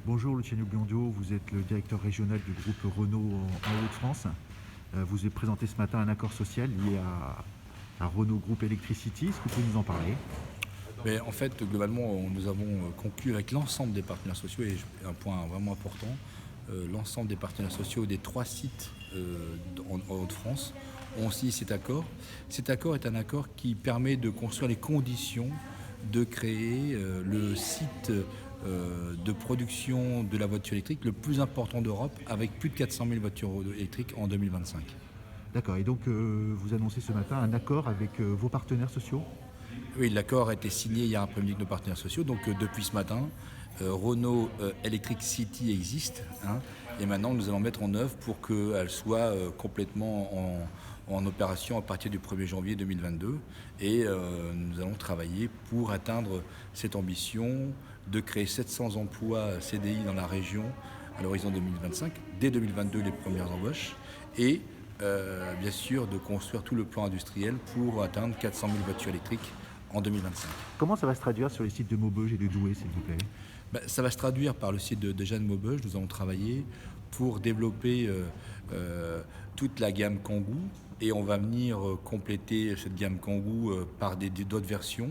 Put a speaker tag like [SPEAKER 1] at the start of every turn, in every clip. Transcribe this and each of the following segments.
[SPEAKER 1] Bonjour Luciano Biondio, vous êtes le directeur régional du groupe Renault en Hauts-de-France. Vous avez présenté ce matin un accord social lié à Renault Group Electricity. Est-ce que vous pouvez nous en parler?
[SPEAKER 2] Mais en fait, globalement, nous avons conclu avec l'ensemble des partenaires sociaux, et un point vraiment important, l'ensemble des partenaires sociaux des 3 sites en Hauts-de-France ont signé cet accord. Cet accord est un accord qui permet de construire les conditions de créer le site de production de la voiture électrique le plus important d'Europe, avec plus de 400 000 voitures électriques en 2025.
[SPEAKER 1] D'accord, et donc vous annoncez ce matin un accord avec vos partenaires sociaux?
[SPEAKER 2] Oui, l'accord a été signé hier après-midi avec nos partenaires sociaux. Donc depuis ce matin, Renault Electric City existe, hein, et maintenant nous allons mettre en œuvre pour qu'elle soit complètement en opération à partir du 1er janvier 2022. Et nous allons travailler pour atteindre cette ambition de créer 700 emplois CDI dans la région à l'horizon 2025, dès 2022 les premières embauches, et bien sûr de construire tout le plan industriel pour atteindre 400 000 voitures électriques en 2025.
[SPEAKER 1] Comment ça va se traduire sur les sites de Maubeuge et de Douai, s'il vous plaît?
[SPEAKER 2] Ça va se traduire par le site de Jeanne Maubeuge. Nous avons travaillé pour développer toute la gamme Kangoo, et on va venir compléter cette gamme Kangoo par d'autres versions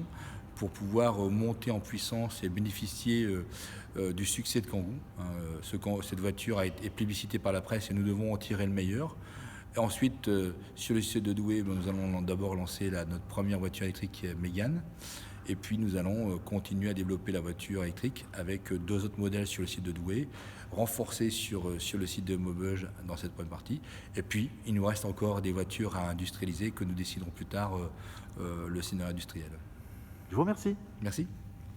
[SPEAKER 2] pour pouvoir monter en puissance et bénéficier du succès de Kangoo. Cette voiture a été plébiscitée par la presse et nous devons en tirer le meilleur. Et ensuite, sur le site de Douai, nous allons d'abord lancer notre première voiture électrique Mégane. Et puis nous allons continuer à développer la voiture électrique avec 2 autres modèles sur le site de Douai, renforcés sur le site de Maubeuge dans cette première partie. Et puis il nous reste encore des voitures à industrialiser que nous déciderons plus tard le scénario industriel.
[SPEAKER 1] Je vous remercie.
[SPEAKER 2] Merci.